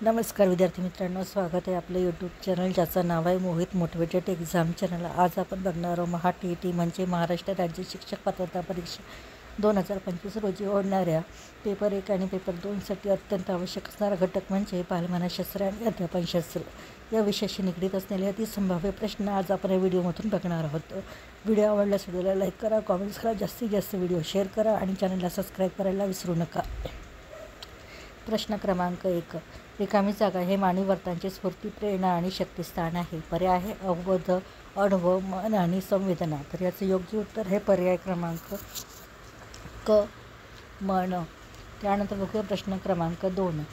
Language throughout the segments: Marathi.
नमस्कार विद्यार्थी मित्रांनो, स्वागत आहे आपलं यूट्यूब चॅनल ज्याचं नाव आहे मोहित मोटिवेटेड एक्झाम चॅनल। आज आपण बघणार आहोत महा-टी-ई-टी म्हणजे महाराष्ट्र राज्य शिक्षक पात्रता परीक्षा 2025 रोजी होणाऱ्या पेपर 1 आणि पेपर 2साठी अत्यंत आवश्यक असणारा घटक म्हणजे बालमानसशास्त्र आणि अध्यापनशास्त्र या विषयाशी निगडीत असलेले अति संभाव्य प्रश्न आज आपण या व्हिडिओमधून बघणार आहोत। व्हिडिओ आवडल्यास व्हिडिओला लाईक करा, कॉमेंट्स करा, जास्तीत जास्त व्हिडिओ शेअर करा आणि चॅनलला सबस्क्राईब करायला विसरू नका। प्रश्न क्रमांक 1, रिकामी जागा हे मानवी वर्तनाचे स्फूर्ती, प्रेरणा आणि शक्तिस्थान आहे। पर्याय आहे अवबोध, अनुभव, मन आणि संवेदना। तर याचं योग्य उत्तर हे पर्याय क्रमांक क, मन। त्यानंतर बघूया प्रश्न क्रमांक 2,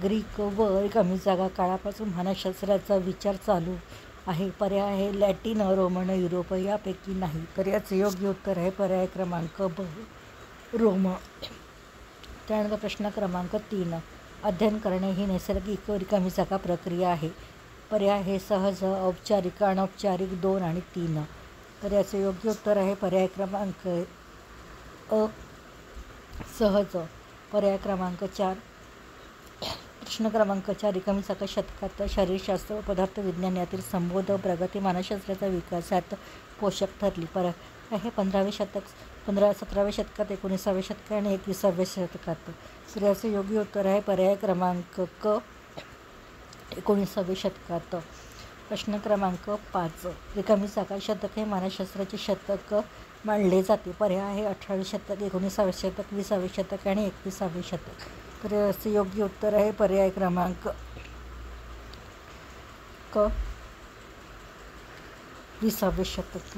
ग्रीक व रिकामी जागा काळापासून मानसशास्त्राचा विचार चालू आहे। पर्याय आहे लॅटिन, रोमन, युरोप यापैकी नाही। तर याचं योग्य उत्तर आहे पर्याय क्रमांक ब, रोम। त्यानंतर प्रश्न क्रमांक 3, अध्ययन करणे ही नैसर्गिक रिकामी जागा प्रक्रिया आहे। पर्याय आहे सहज, औपचारिक, अनौपचारिक 2 आणि 3। तर याचे योग्य उत्तर आहे पर्याय क्रमांक अ, सहज। पर्याय क्रमांक 4, प्रश्न क्रमांक 4, रिकामी जागा शतकात शरीरशास्त्र व पदार्थ विज्ञान यातील संबोध प्रगती मानसशास्त्राच्या विकासात पोषक ठरली। पर्याय आहे 17व्या शतकात, 19व्या शतकात आणि 21व्या शतकात। तर याचे योग्य उत्तर आहे पर्याय क्रमांक क, 19व्या शतकात। प्रश्न क्रमांक 5, रिकामी जागा शतक हे मानसशास्त्राचे शतक मानले जाते। पर्याय आहे 18वे शतक, 19व्या शतक, 20व्या शतक आणि 21व्या शतक। तर याचे योग्य उत्तर आहे पर्याय क्रमांक क, 20व्या शतक।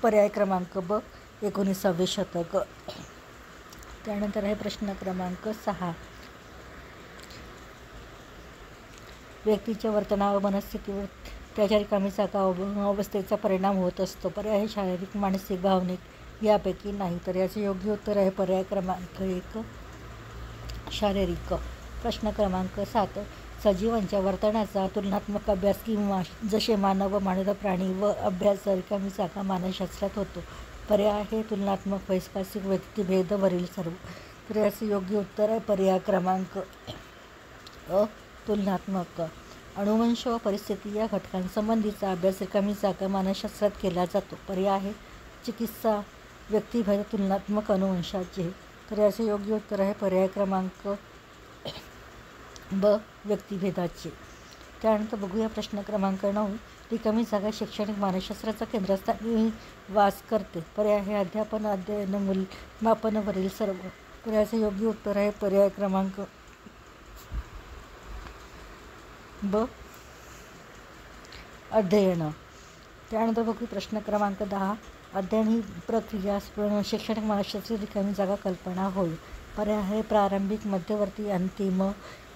पर्याय क्रमांक ब, 19व्या शतक। त्यानंतर आहे प्रश्न क्रमांक 6, व्यक्तीच्या वर्तनावर, मनस्थितीवर त्याच्या रिकामी जागा अवस्थेचा परिणाम होत असतो। पर्याय आहे शारीरिक, मानसिक, भावनिक यापैकी नाही। तर याचे योग्य उत्तर आहे पर्याय क्रमांक 1, शारीरिक। प्रश्न क्रमांक 7, सजीवांच्या वर्तनाचा तुलनात्मक अभ्यास किंवा जसे मानव व मानव प्राणी व अभ्यास रिकामी जागा मानसशास्त्रात होतो। पर्याय आहे तुलनात्मक, वैस्कासिक, व्यक्तिभेद वरील सर्व। तर याचे योग्य उत्तर आहे पर्याय क्रमांक अ, तुलनात्मक। अणुवंश व परिस्थिती या घटकांसंबंधीचा अभ्यास रिकामी जागा मानसशास्त्रात केला जातो। पर्याय आहे चिकित्सा, व्यक्तिभेद, तुलनात्मक अनुवंशाचे। तर याचे योग्य उत्तर आहे पर्याय क्रमांक ब, व्यक्तिभेदाचे। त्यानंतर बघूया प्रश्न क्रमांक 9, रिकामी जागा शैक्षणिक मानसशास्त्राचा केंद्रस्थानी वास करते। पर्याय आहे अध्यापन, अध्ययन, मूल्यमापन वरील सर्व। तर याचे योग्य उत्तर आहे पर्याय क्रमांक ब, अध्ययन। त्यानंतर बघू प्रश्न क्रमांक 10, अध्ययन ही प्रक्रिया शैक्षणिक मानसशास्त्राची रिकामी जागा कल्पना होय। पर्याय आहे प्रारंभिक, मध्यवर्ती, अंतिम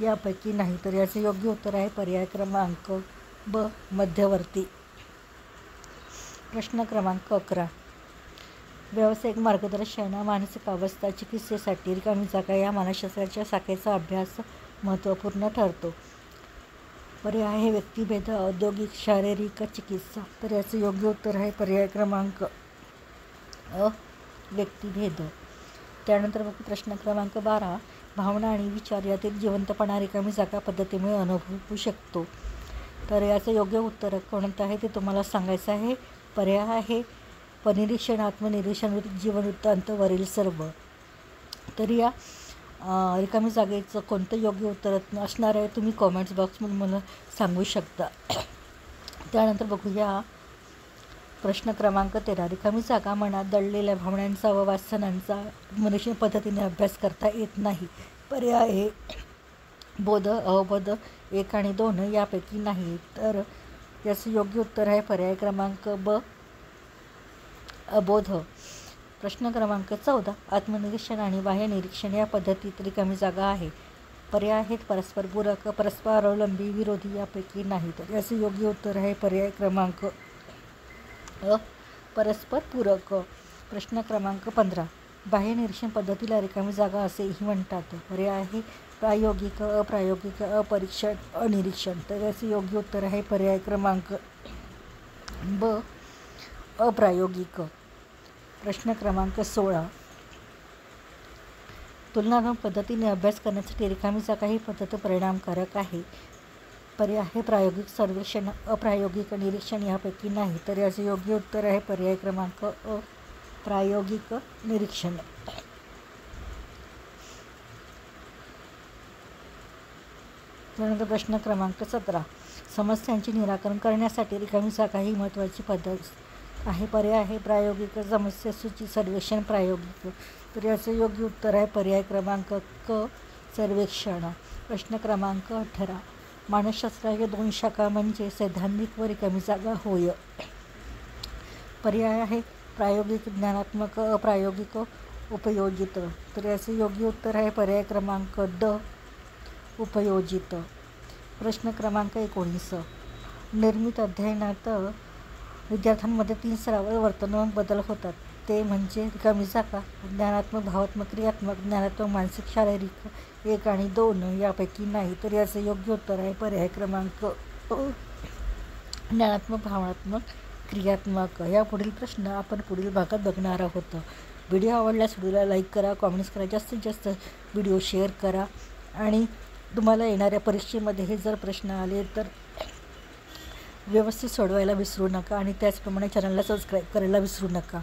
यापैकी नाही। तर याचे योग्य उत्तर आहे पर्याय क्रमांक ब, मध्यवर्ती। प्रश्न क्रमांक 11, व्यावसायिक मार्गदर्शन, मानसिक अवस्था चिकित्सेसाठी रिकामी जागा या मानसशास्त्राच्या शाखेचा अभ्यास महत्त्वपूर्ण ठरतो। पर्याय आहे व्यक्तिभेद, औद्योगिक, शारीरिक, चिकित्सा। तर याचे योग्य उत्तर आहे पर्याय क्रमांक अ, व्यक्तिभेद। त्यानंतर बघू प्रश्न क्रमांक 12, भावना आणि विचार यातील जिवंतपणा रिकामी जागा पद्धतीमुळे अनुभवू शकतो। तर याचं योग्य उत्तर कोणतं आहे ते तुम्हाला सांगायचं आहे। पर्याय आहे परिनिरीक्षण, आत्मनिरीक्षण, जीवनवृत्तांत वरील सर्व। तर या रिकामी जागेचं कोणतं योग्य उत्तर असणार आहे तुम्ही कॉमेंट्स बॉक्समधून मला सांगू शकता। त्यानंतर बघूया प्रश्न क्रमांक 13, रिकामी जागा मनात दडलेल्या भावनांचा व वासनांचा मनुष्य पद्धतीने अभ्यास करता येत नाही। पर्याय आहे बोध, अवबोध 1 आणि 2 यापैकी नाही। तर याचं योग्य उत्तर आहे पर्याय क्रमांक ब, अबोध। प्रश्न क्रमांक 14, आत्मनिरीक्षण आणि बाह्य निरीक्षण या पद्धतीत रिकामी जागा आहे। पर्याय आहेत परस्परपूरक, परस्परावलंबी, विरोधी यापैकी नाही। तर याचे योग्य उत्तर आहे पर्याय क्रमांक अ, परस्परपूरक। प्रश्न क्रमांक 15, बाह्य निरीक्षण पद्धतीला रिकामी जागा असेही म्हणतात। पर्याय आहे प्रायोगिक, अप्रायोगिक, अपरीक्षण, अनिरीक्षण। तर याचे योग्य उत्तर आहे पर्याय क्रमांक ब, अप्रायोगिक। प्रश्न क्रमांक 16, तुलनात्मक पद्धतीने अभ्यास करण्यासाठी रिकामी जागा ही पद्धत परिणामकारक आहे. पर्याय आहे प्रायोगिक सर्वेक्षण, अप्रायोगिक निरीक्षण यापैकी नाही. तर याचे योग्य उत्तर आहे पर्याय क्रमांक अ, प्रायोगिक निरीक्षण. त्यानंतर प्रश्न क्रमांक 17. समस्यांचे निराकरण करण्यासाठी रिकामी जागा ही महत्त्वाची पद्धत आहे. पर्याय आहे प्रायोगिक समस्या सूची सर्वेक्षण प्रायोगिक. तर याचे योग्य उत्तर आहे पर्याय क्रमांक क, सर्वेक्षण. प्रश्न क्रमांक 18. मानसशास्त्राच्या 2 शाखा म्हणजे सैद्धांतिक व रिकामी जागा होय. पर्याय आहे प्रायोगिक, ज्ञानात्मक, अप्रायोगिक, उपयोजित. तर याचे योग्य उत्तर आहे पर्याय क्रमांक ड, उपयोजित. प्रश्न क्रमांक 19. निर्मित अध्ययनात विद्यार्थ्यांमध्ये 3 स्तरावर वर्तनात्मक बदल होतात. ते म्हणजे रिकामी जागा, ज्ञानात्मक, भावात्मक, क्रियात्मक, ज्ञानात्मक, मानसिक, शारीरिक 1 आणि 2 यापैकी नाही. तर याचे योग्य उत्तर आहे पर्याय क्रमांक अ, ज्ञानात्मक, भावनात्मक, क्रियात्मक. या पुढील प्रश्न आपण पुढील भागात बघणार आहोत. व्हिडिओ आवडल्यास व्हिडिओला लाईक करा, कॉमेंट्स करा, जास्तीत जास्त व्हिडिओ शेअर करा आणि तुम्हाला येणाऱ्या परीक्षेमध्ये हे जर प्रश्न आले तर व्यवस्थित सोडवायला विसरू नका आणि त्याचप्रमाणे चॅनलला सबस्क्राईब करायला विसरू नका.